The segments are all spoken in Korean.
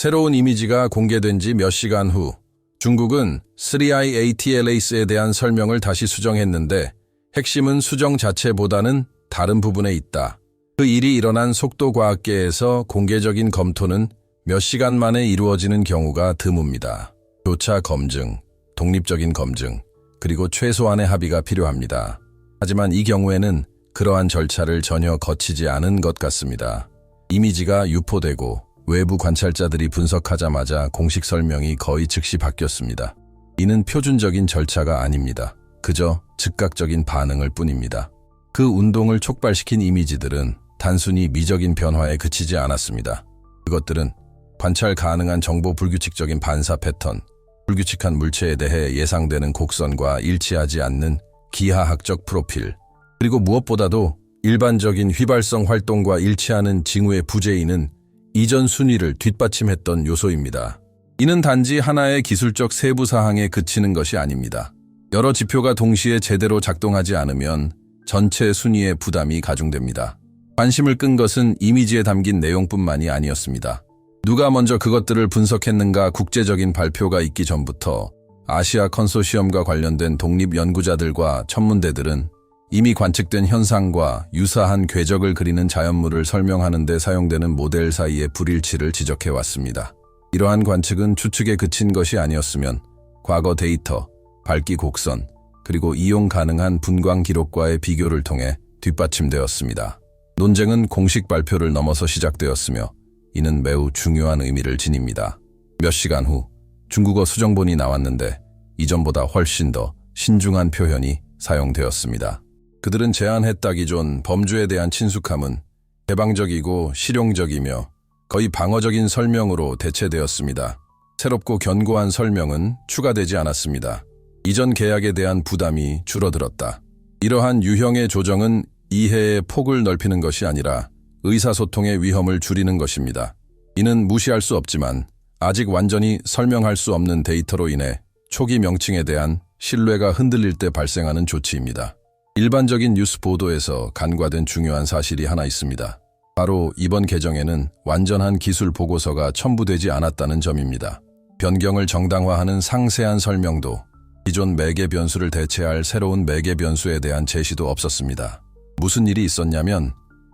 새로운 이미지가 공개된 지 몇 시간 후 중국은 3i ATLAS에 대한 설명을 다시 수정했는데 핵심은 수정 자체보다는 다른 부분에 있다. 그 일이 일어난 속도과학계에서 공개적인 검토는 몇 시간 만에 이루어지는 경우가 드뭅니다. 교차 검증, 독립적인 검증, 그리고 최소한의 합의가 필요합니다. 하지만 이 경우에는 그러한 절차를 전혀 거치지 않은 것 같습니다. 이미지가 유포되고 외부 관찰자들이 분석하자마자 공식 설명이 거의 즉시 바뀌었습니다. 이는 표준적인 절차가 아닙니다. 그저 즉각적인 반응을 뿐입니다. 그 운동을 촉발시킨 이미지들은 단순히 미적인 변화에 그치지 않았습니다. 그것들은 관찰 가능한 정보 불규칙적인 반사 패턴, 불규칙한 물체에 대해 예상되는 곡선과 일치하지 않는 기하학적 프로필, 그리고 무엇보다도 일반적인 휘발성 활동과 일치하는 징후의 부재인은 이전 순위를 뒷받침했던 요소입니다. 이는 단지 하나의 기술적 세부 사항에 그치는 것이 아닙니다. 여러 지표가 동시에 제대로 작동하지 않으면 전체 순위에 부담이 가중됩니다. 관심을 끈 것은 이미지에 담긴 내용뿐만이 아니었습니다. 누가 먼저 그것들을 분석했는가 국제적인 발표가 있기 전부터 아시아 컨소시엄과 관련된 독립 연구자들과 천문대들은 이미 관측된 현상과 유사한 궤적을 그리는 자연물을 설명하는 데 사용되는 모델 사이의 불일치를 지적해왔습니다. 이러한 관측은 추측에 그친 것이 아니었으면 과거 데이터, 밝기 곡선, 그리고 이용 가능한 분광 기록과의 비교를 통해 뒷받침되었습니다. 논쟁은 공식 발표를 넘어서 시작되었으며 이는 매우 중요한 의미를 지닙니다. 몇 시간 후 중국어 수정본이 나왔는데 이전보다 훨씬 더 신중한 표현이 사용되었습니다. 그들은 제안했다 기존 범주에 대한 친숙함은 개방적이고 실용적이며 거의 방어적인 설명으로 대체되었습니다. 새롭고 견고한 설명은 추가되지 않았습니다. 이전 계약에 대한 부담이 줄어들었다. 이러한 유형의 조정은 이해의 폭을 넓히는 것이 아니라 의사소통의 위험을 줄이는 것입니다. 이는 무시할 수 없지만 아직 완전히 설명할 수 없는 데이터로 인해 초기 명칭에 대한 신뢰가 흔들릴 때 발생하는 조치입니다. 일반적인 뉴스 보도에서 간과된 중요한 사실이 하나 있습니다. 바로 이번 개정에는 완전한 기술 보고서가 첨부되지 않았다는 점입니다. 변경을 정당화하는 상세한 설명도 기존 매개 변수를 대체할 새로운 매개 변수에 대한 제시도 없었습니다. 무슨 일이 있었냐면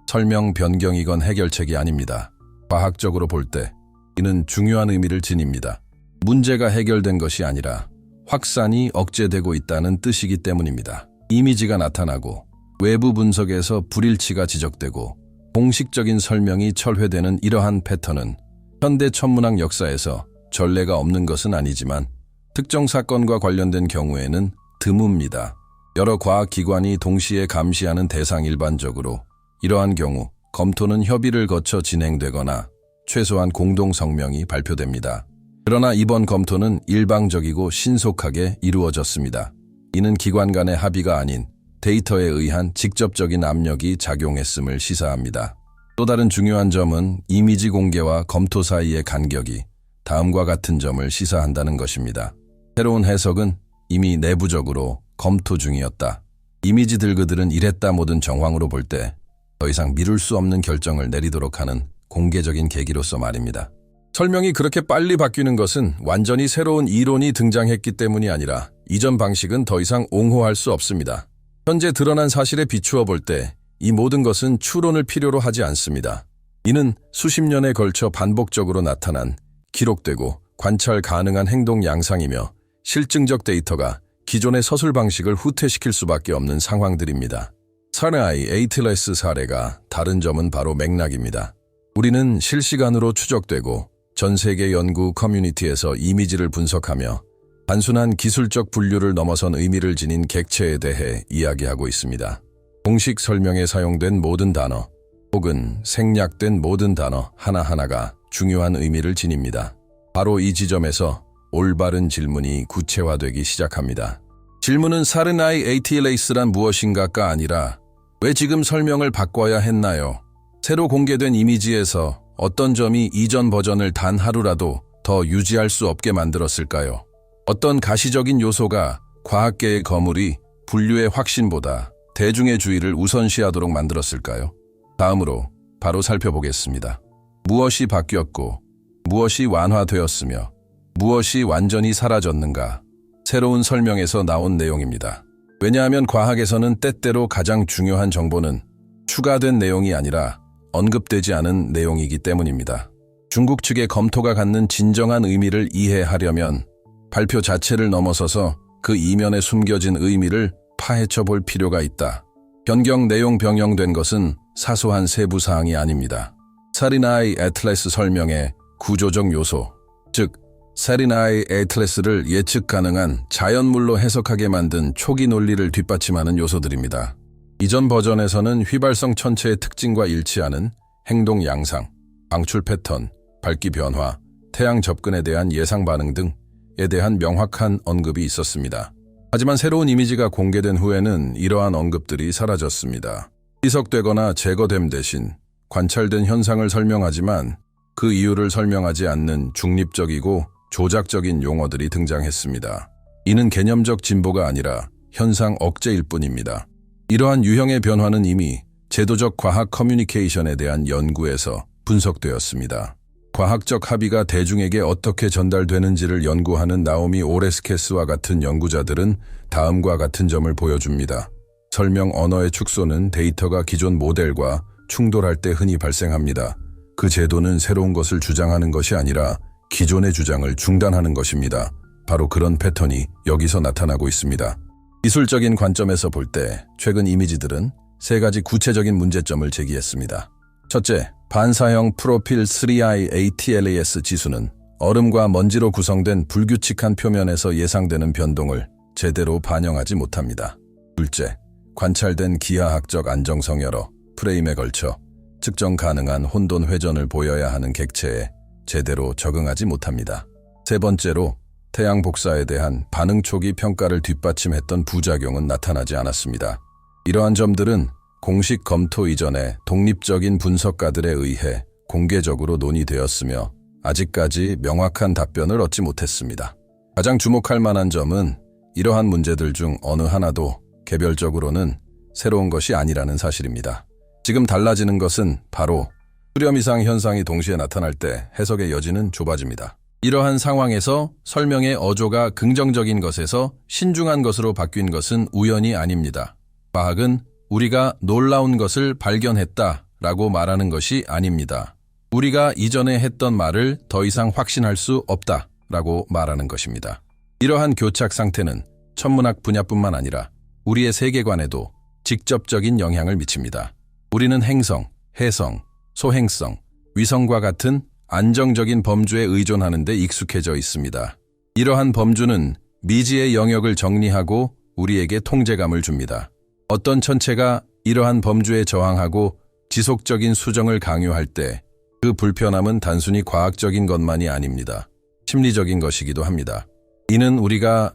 설명 변경이건 해결책이 아닙니다. 과학적으로 볼 때 이는 중요한 의미를 지닙니다. 문제가 해결된 것이 아니라 확산이 억제되고 있다는 뜻이기 때문입니다. 이미지가 나타나고 외부 분석에서 불일치가 지적되고 공식적인 설명이 철회되는 이러한 패턴은 현대 천문학 역사에서 전례가 없는 것은 아니지만 특정 사건과 관련된 경우에는 드뭅니다. 여러 과학기관이 동시에 감시하는 대상 일반적으로 이러한 경우 검토는 협의를 거쳐 진행되거나 최소한 공동 성명이 발표됩니다. 그러나 이번 검토는 일방적이고 신속하게 이루어졌습니다. 이는 기관 간의 합의가 아닌 데이터에 의한 직접적인 압력이 작용했음을 시사합니다. 또 다른 중요한 점은 이미지 공개와 검토 사이의 간격이 다음과 같은 점을 시사한다는 것입니다. 새로운 해석은 이미 내부적으로 검토 중이었다. 이미지들 그들은 이랬다 모든 정황으로 볼 때 더 이상 미룰 수 없는 결정을 내리도록 하는 공개적인 계기로서 말입니다. 설명이 그렇게 빨리 바뀌는 것은 완전히 새로운 이론이 등장했기 때문이 아니라 이전 방식은 더 이상 옹호할 수 없습니다. 현재 드러난 사실에 비추어 볼 때 이 모든 것은 추론을 필요로 하지 않습니다. 이는 수십 년에 걸쳐 반복적으로 나타난 기록되고 관찰 가능한 행동 양상이며 실증적 데이터가 기존의 서술 방식을 후퇴시킬 수밖에 없는 상황들입니다. 3i ATLAS 사례가 다른 점은 바로 맥락입니다. 우리는 실시간으로 추적되고 전 세계 연구 커뮤니티에서 이미지를 분석하며 단순한 기술적 분류를 넘어선 의미를 지닌 객체에 대해 이야기하고 있습니다. 공식 설명에 사용된 모든 단어 혹은 생략된 모든 단어 하나하나가 중요한 의미를 지닙니다. 바로 이 지점에서 올바른 질문이 구체화되기 시작합니다. 질문은 3i ATLAS란 무엇인가가 아니라 왜 지금 설명을 바꿔야 했나요? 새로 공개된 이미지에서 어떤 점이 이전 버전을 단 하루라도 더 유지할 수 없게 만들었을까요? 어떤 가시적인 요소가 과학계의 거물이 분류의 확신보다 대중의 주의를 우선시하도록 만들었을까요? 다음으로 바로 살펴보겠습니다. 무엇이 바뀌었고 무엇이 완화되었으며 무엇이 완전히 사라졌는가? 새로운 설명에서 나온 내용입니다. 왜냐하면 과학에서는 때때로 가장 중요한 정보는 추가된 내용이 아니라 언급되지 않은 내용이기 때문입니다. 중국 측의 검토가 갖는 진정한 의미를 이해하려면 발표 자체를 넘어서서 그 이면에 숨겨진 의미를 파헤쳐 볼 필요가 있다. 변경 내용 변경된 것은 사소한 세부 사항이 아닙니다. 세리나이 애틀래스 설명의 구조적 요소, 즉 세리나이 애틀래스를 예측 가능한 자연물로 해석하게 만든 초기 논리를 뒷받침하는 요소들입니다. 이전 버전에서는 휘발성 천체의 특징과 일치하는 행동 양상, 방출 패턴, 밝기 변화, 태양 접근에 대한 예상 반응 등에 대한 명확한 언급이 있었습니다. 하지만 새로운 이미지가 공개된 후에는 이러한 언급들이 사라졌습니다. 희석되거나 제거됨 대신 관찰된 현상을 설명하지만 그 이유를 설명하지 않는 중립적이고 조작적인 용어들이 등장했습니다. 이는 개념적 진보가 아니라 현상 억제일 뿐입니다. 이러한 유형의 변화는 이미 제도적 과학 커뮤니케이션에 대한 연구에서 분석되었습니다. 과학적 합의가 대중에게 어떻게 전달되는지를 연구하는 나오미 오레스케스와 같은 연구자들은 다음과 같은 점을 보여줍니다. 설명 언어의 축소는 데이터가 기존 모델과 충돌할 때 흔히 발생합니다. 그 제도는 새로운 것을 주장하는 것이 아니라 기존의 주장을 중단하는 것입니다. 바로 그런 패턴이 여기서 나타나고 있습니다. 기술적인 관점에서 볼 때 최근 이미지들은 세 가지 구체적인 문제점을 제기했습니다. 첫째, 반사형 프로필 3i ATLAS 지수는 얼음과 먼지로 구성된 불규칙한 표면에서 예상되는 변동을 제대로 반영하지 못합니다. 둘째, 관찰된 기하학적 안정성 여러 프레임에 걸쳐 측정 가능한 혼돈 회전을 보여야 하는 객체에 제대로 적응하지 못합니다. 세 번째로, 태양 복사에 대한 반응 초기 평가를 뒷받침했던 부작용은 나타나지 않았습니다. 이러한 점들은 공식 검토 이전에 독립적인 분석가들에 의해 공개적으로 논의되었으며 아직까지 명확한 답변을 얻지 못했습니다. 가장 주목할 만한 점은 이러한 문제들 중 어느 하나도 개별적으로는 새로운 것이 아니라는 사실입니다. 지금 달라지는 것은 바로 수렴 이상 현상이 동시에 나타날 때 해석의 여지는 좁아집니다. 이러한 상황에서 설명의 어조가 긍정적인 것에서 신중한 것으로 바뀐 것은 우연이 아닙니다. 과학은 우리가 놀라운 것을 발견했다라고 말하는 것이 아닙니다. 우리가 이전에 했던 말을 더 이상 확신할 수 없다라고 말하는 것입니다. 이러한 교착 상태는 천문학 분야뿐만 아니라 우리의 세계관에도 직접적인 영향을 미칩니다. 우리는 행성, 해성, 소행성, 위성과 같은 안정적인 범주에 의존하는 데 익숙해져 있습니다. 이러한 범주는 미지의 영역을 정리하고 우리에게 통제감을 줍니다. 어떤 천체가 이러한 범주에 저항하고 지속적인 수정을 강요할 때 그 불편함은 단순히 과학적인 것만이 아닙니다. 심리적인 것이기도 합니다. 이는 우리가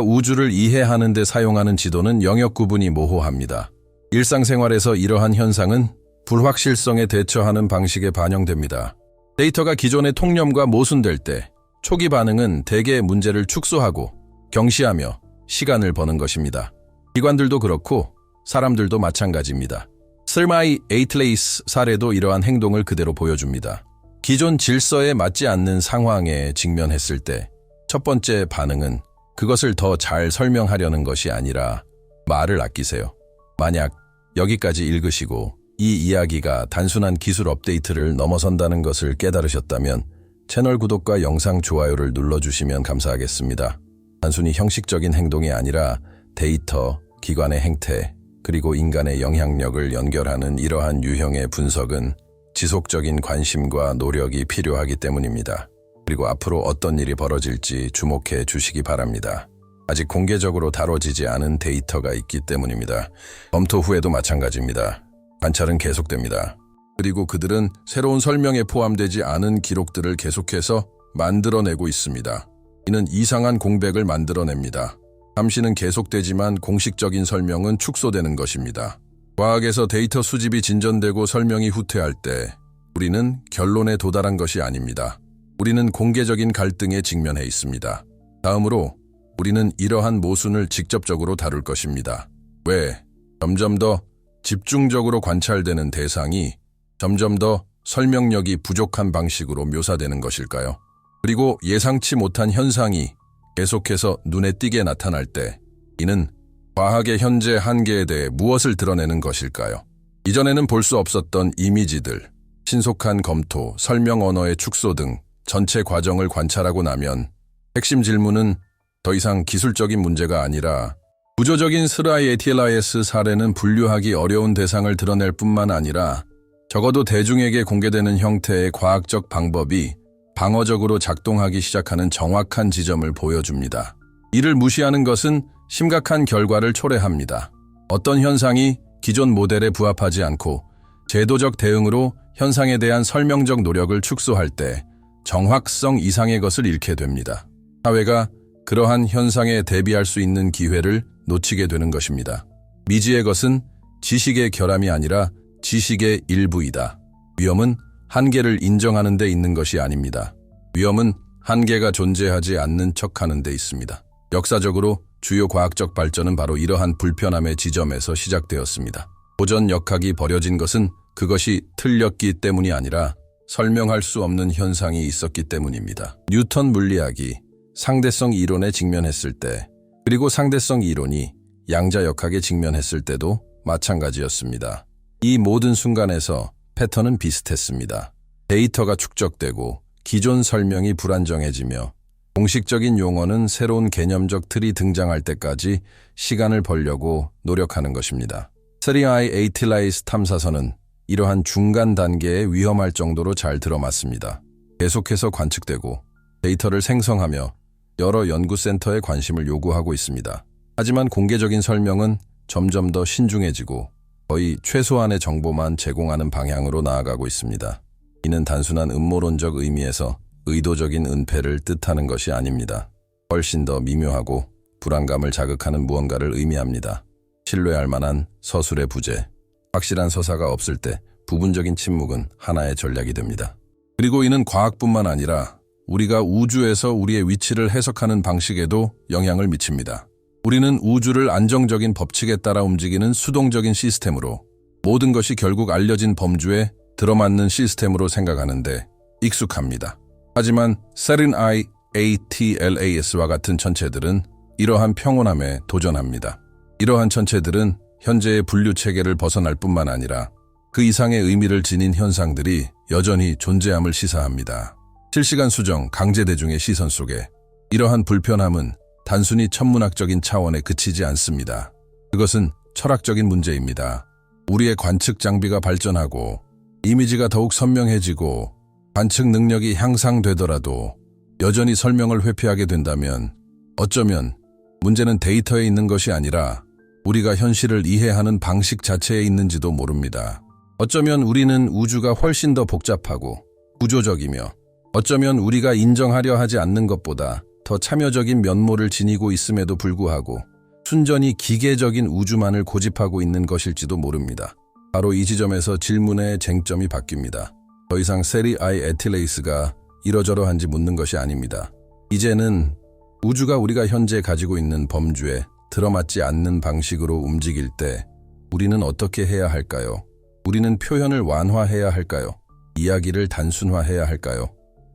우주를 이해하는 데 사용하는 지도는 영역 구분이 모호합니다. 일상생활에서 이러한 현상은 불확실성에 대처하는 방식에 반영됩니다. 데이터가 기존의 통념과 모순될 때 초기 반응은 대개 문제를 축소하고 경시하며 시간을 버는 것입니다. 기관들도 그렇고 사람들도 마찬가지입니다. 세리나이 애틀래스 사례도 이러한 행동을 그대로 보여줍니다. 기존 질서에 맞지 않는 상황에 직면했을 때 첫 번째 반응은 그것을 더 잘 설명하려는 것이 아니라 말을 아끼세요. 만약 여기까지 읽으시고 이 이야기가 단순한 기술 업데이트를 넘어선다는 것을 깨달으셨다면 채널 구독과 영상 좋아요를 눌러주시면 감사하겠습니다. 단순히 형식적인 행동이 아니라 데이터, 기관의 행태, 그리고 인간의 영향력을 연결하는 이러한 유형의 분석은 지속적인 관심과 노력이 필요하기 때문입니다. 그리고 앞으로 어떤 일이 벌어질지 주목해 주시기 바랍니다. 아직 공개적으로 다뤄지지 않은 데이터가 있기 때문입니다. 검토 후에도 마찬가지입니다. 관찰은 계속됩니다. 그리고 그들은 새로운 설명에 포함되지 않은 기록들을 계속해서 만들어내고 있습니다. 이는 이상한 공백을 만들어냅니다. 감시는 계속되지만 공식적인 설명은 축소되는 것입니다. 과학에서 데이터 수집이 진전되고 설명이 후퇴할 때 우리는 결론에 도달한 것이 아닙니다. 우리는 공개적인 갈등에 직면해 있습니다. 다음으로 우리는 이러한 모순을 직접적으로 다룰 것입니다. 왜 점점 더 집중적으로 관찰되는 대상이 점점 더 설명력이 부족한 방식으로 묘사되는 것일까요? 그리고 예상치 못한 현상이 계속해서 눈에 띄게 나타날 때 이는 과학의 현재 한계에 대해 무엇을 드러내는 것일까요? 이전에는 볼 수 없었던 이미지들, 신속한 검토, 설명 언어의 축소 등 전체 과정을 관찰하고 나면 핵심 질문은 더 이상 기술적인 문제가 아니라 구조적인 스라이 ATLIS 사례는 분류하기 어려운 대상을 드러낼 뿐만 아니라 적어도 대중에게 공개되는 형태의 과학적 방법이 방어적으로 작동하기 시작하는 정확한 지점을 보여줍니다. 이를 무시하는 것은 심각한 결과를 초래합니다. 어떤 현상이 기존 모델에 부합하지 않고 제도적 대응으로 현상에 대한 설명적 노력을 축소할 때 정확성 이상의 것을 잃게 됩니다. 사회가 그러한 현상에 대비할 수 있는 기회를 놓치게 되는 것입니다. 미지의 것은 지식의 결함이 아니라 지식의 일부이다. 위험은 한계를 인정하는 데 있는 것이 아닙니다. 위험은 한계가 존재하지 않는 척하는 데 있습니다. 역사적으로 주요 과학적 발전은 바로 이러한 불편함의 지점에서 시작되었습니다. 고전 역학이 버려진 것은 그것이 틀렸기 때문이 아니라 설명할 수 없는 현상이 있었기 때문입니다. 뉴턴 물리학이 상대성 이론에 직면했을 때, 그리고 상대성 이론이 양자 역학에 직면했을 때도 마찬가지였습니다. 이 모든 순간에서 패턴은 비슷했습니다. 데이터가 축적되고 기존 설명이 불안정해지며 공식적인 용어는 새로운 개념적 틀이 등장할 때까지 시간을 벌려고 노력하는 것입니다. 스리아이 ATLAS 탐사선은 이러한 중간 단계에 위험할 정도로 잘 들어맞습니다. 계속해서 관측되고 데이터를 생성하며 여러 연구센터의 관심을 요구하고 있습니다. 하지만 공개적인 설명은 점점 더 신중해지고 거의 최소한의 정보만 제공하는 방향으로 나아가고 있습니다. 이는 단순한 음모론적 의미에서 의도적인 은폐를 뜻하는 것이 아닙니다. 훨씬 더 미묘하고 불안감을 자극하는 무언가를 의미합니다. 신뢰할 만한 서술의 부재, 확실한 서사가 없을 때 부분적인 침묵은 하나의 전략이 됩니다. 그리고 이는 과학뿐만 아니라 우리가 우주에서 우리의 위치를 해석하는 방식에도 영향을 미칩니다. 우리는 우주를 안정적인 법칙에 따라 움직이는 수동적인 시스템으로, 모든 것이 결국 알려진 범주에 들어맞는 시스템으로 생각하는데 익숙합니다. 하지만 SRI ATLAS와 같은 천체들은 이러한 평온함에 도전합니다. 이러한 천체들은 현재의 분류 체계를 벗어날 뿐만 아니라 그 이상의 의미를 지닌 현상들이 여전히 존재함을 시사합니다. 실시간 수정, 강제대중의 시선 속에 이러한 불편함은 단순히 천문학적인 차원에 그치지 않습니다. 그것은 철학적인 문제입니다. 우리의 관측 장비가 발전하고 이미지가 더욱 선명해지고 관측 능력이 향상되더라도 여전히 설명을 회피하게 된다면 어쩌면 문제는 데이터에 있는 것이 아니라 우리가 현실을 이해하는 방식 자체에 있는지도 모릅니다. 어쩌면 우리는 우주가 훨씬 더 복잡하고 구조적이며 어쩌면 우리가 인정하려 하지 않는 것보다 더 참여적인 면모를 지니고 있음에도 불구하고 순전히 기계적인 우주만을 고집하고 있는 것일지도 모릅니다. 바로 이 지점에서 질문의 쟁점이 바뀝니다. 더 이상 SRI ATLAS가 이러저러한지 묻는 것이 아닙니다. 이제는 우주가 우리가 현재 가지고 있는 범주에 들어맞지 않는 방식으로 움직일 때 우리는 어떻게 해야 할까요? 우리는 표현을 완화해야 할까요? 이야기를 단순화해야 할까요?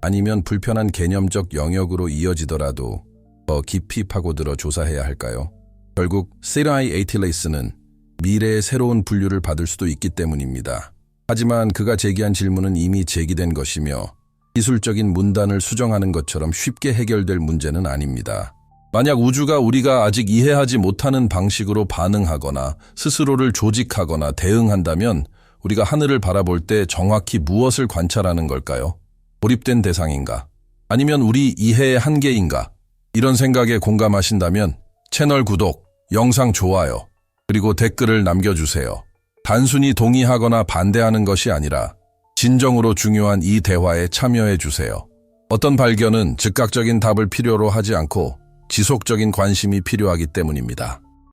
아니면 불편한 개념적 영역으로 이어지더라도 더 깊이 파고들어 조사해야 할까요? 결국 SRI ATLAS는 미래의 새로운 분류를 받을 수도 있기 때문입니다. 하지만 그가 제기한 질문은 이미 제기된 것이며 기술적인 문단을 수정하는 것처럼 쉽게 해결될 문제는 아닙니다. 만약 우주가 우리가 아직 이해하지 못하는 방식으로 반응하거나 스스로를 조직하거나 대응한다면 우리가 하늘을 바라볼 때 정확히 무엇을 관찰하는 걸까요? 고립된 대상인가? 아니면 우리 이해의 한계인가? 이런 생각에 공감하신다면 채널 구독, 영상 좋아요, 그리고 댓글을 남겨주세요. 단순히 동의하거나 반대하는 것이 아니라 진정으로 중요한 이 대화에 참여해주세요. 어떤 발견은 즉각적인 답을 필요로 하지 않고 지속적인 관심이 필요하기 때문입니다.